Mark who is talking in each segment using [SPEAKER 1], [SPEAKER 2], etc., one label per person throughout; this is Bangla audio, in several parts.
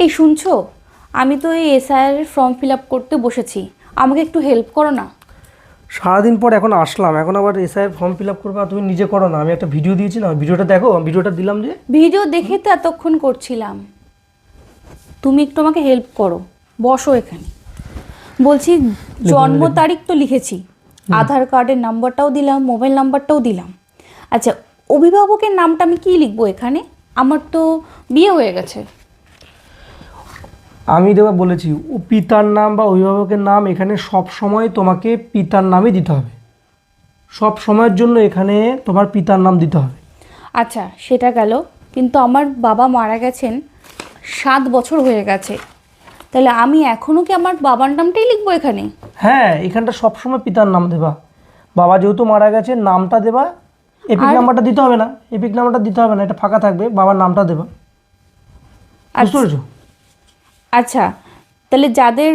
[SPEAKER 1] এই শুনছো, আমি তো এই এসআইআর ফর্ম ফিল আপ করতে বসেছি, আমাকে একটু হেল্প করো না।
[SPEAKER 2] সারাদিন পর এখন আসলাম, এখন আবার এসআইয়ের ফর্ম ফিল আপ করবে, আর তুমি নিজে করো না। আমি একটা ভিডিও দিয়েছি না, ভিডিওটা দেখো, ভিডিওটা দিলাম যে।
[SPEAKER 1] ভিডিও দেখে তো এতক্ষণ করছিলাম, তুমি একটু আমাকে হেল্প করো। বসো এখানে। বলছি, জন্ম তারিখ তো লিখেছি, আধার কার্ডের নাম্বারটাও দিলাম, মোবাইল নাম্বারটাও দিলাম। আচ্ছা, অভিভাবকের নামটা আমি কি লিখবো এখানে? আমার তো বিয়ে হয়ে গেছে।
[SPEAKER 2] আমি দেবা বলেছি, ও পিতার নাম বা অভিভাবকের নাম এখানে সব সময় তোমাকে পিতার নামই দিতে হবে। সব সময়ের জন্য এখানে তোমার পিতার নাম দিতে হবে।
[SPEAKER 1] আচ্ছা, সেটা গেল, কিন্তু আমার বাবা মারা গেছেন 7 বছর হয়ে গেছে, তাহলে আমি এখনও কি আমার বাবার নামটাই লিখবো এখানে?
[SPEAKER 2] হ্যাঁ, এখানটা সবসময় পিতার নাম দেবা। বাবা যেহেতু মারা গেছে, নামটা দেবা। এপিক নাম্বারটা দিতে হবে না, এপিক নাম্বারটা দিতে হবে না, এটা ফাঁকা থাকবে, বাবার নামটা দেবা। বুঝতে পেরেছো?
[SPEAKER 1] আচ্ছা, তাহলে যাদের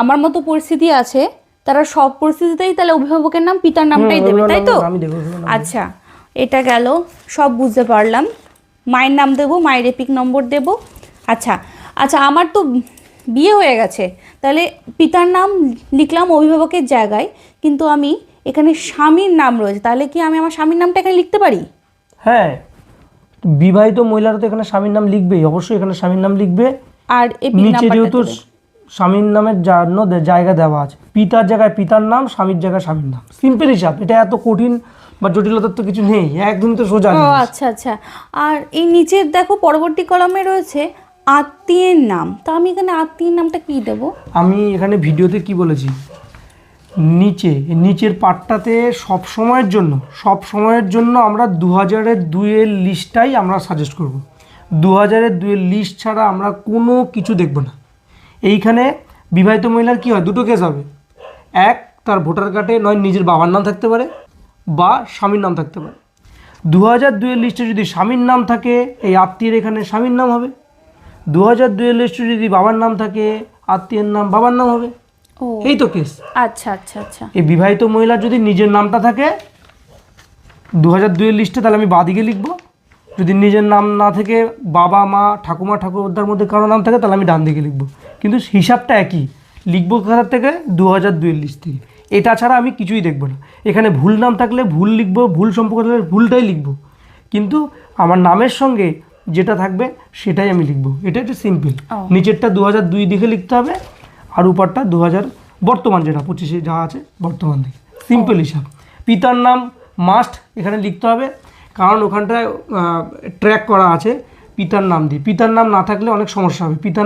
[SPEAKER 1] আমার মতো পরিস্থিতি আছে তারা সব পরিস্থিতিতেই তাহলে অভিভাবকের নাম পিতার নামটাই দেবে, তাই তো?
[SPEAKER 2] আমি দেবো।
[SPEAKER 1] আচ্ছা, এটা গেল, সব বুঝতে পারলাম। মায়ের নাম দেবো, মায়ের এপিক নম্বর দেব। আচ্ছা আচ্ছা, আমার তো বিয়ে হয়ে গেছে, তাহলে পিতার নাম লিখলাম অভিভাবকের জায়গায়, কিন্তু আমি এখানে স্বামীর নাম রয়েছে, তাহলে কি আমি আমার স্বামীর নামটা এখানে লিখতে পারি?
[SPEAKER 2] হ্যাঁ, বিবাহিত মহিলারা তো এখানে স্বামীর নাম লিখবেই, অবশ্যই এখানে স্বামীর নাম লিখবে।
[SPEAKER 1] আর এপিক
[SPEAKER 2] নিচে
[SPEAKER 1] নাম্বারটা
[SPEAKER 2] যেহেতু
[SPEAKER 1] দেবে।
[SPEAKER 2] স্বামীর নামের জন্য জায়গা দেওয়া আছে, পিতার জায়গায় পিতার নাম, স্বামীর জায়গায় স্বামীর নাম। সিম্পল হিসাব, এটা এত কঠিন বা জটিলতার তো কিছু নেই, একদম তো সোজা
[SPEAKER 1] ও
[SPEAKER 2] জিনিস।
[SPEAKER 1] আচ্ছা আচ্ছা। আর এই নিচের দেখো পরবর্তী কলামে রয়েছে আত্মীয়ের নাম, তা আমি এখানে আত্মীয়ের নামটা কি দেবো?
[SPEAKER 2] আমি এখানে ভিডিওতে কি বলেছি, নিচের পার্টটাতে সব সময়ের জন্য আমরা 2002-এর লিস্টটাই আমরা সাজেস্ট করব। 2002-এর লিস্ট ছাড়া আমরা কোনো কিছু দেখব না। এইখানে বিবাহিত মহিলার কি হয়, দুটো কেস হবে। এক, তার ভোটার কার্ডে নয় নিজের বাবার নাম থাকতে পারে বা স্বামীর নাম থাকতে পারে। 2002-এর লিস্টে যদি স্বামীর নাম থাকে, এই আত্মীয়ের এখানে স্বামীর নাম হবে। 2002-এর লিস্টে যদি বাবার নাম থাকে, আত্মীয়ের নাম বাবার নাম হবে।
[SPEAKER 1] ও
[SPEAKER 2] এই তো কেস।
[SPEAKER 1] আচ্ছা আচ্ছা আচ্ছা।
[SPEAKER 2] এই বিবাহিত মহিলার যদি নিজের নামটা থাকে 2002-এর লিস্টে, তাহলে আমি বাদিকে লিখব। যদি নিজের নাম না থেকে বাবা মা ঠাকুমা ঠাকুরদার মধ্যে কারো নাম থাকে, তাহলে আমি ডান দিকে লিখব। কিন্তু হিসাবটা একই, লিখবো কোথার থেকে, 2002-এর লিস্ট থেকে। এটা ছাড়া আমি কিছুই দেখব না। এখানে ভুল নাম থাকলে ভুল লিখব, ভুল সম্পর্ক থাকলে ভুলটাই লিখব, কিন্তু আমার নামের সঙ্গে যেটা থাকবে সেটাই আমি লিখব। এটা একটু সিম্পল। নিচেরটা 2002 দিকে লিখতে হবে, আর উপরটা 2000 বর্তমান, যেটা 25-এ যা আছে বর্তমান দিকে। সিম্পল হিসাব। পিতার নাম মাস্ট এখানে লিখতে হবে, কারণ ওখানটায় ট্র্যাক করা আছে পিতার নাম দিয়ে। পিতার নাম না থাকলে অনেক সমস্যা হবে। পিতার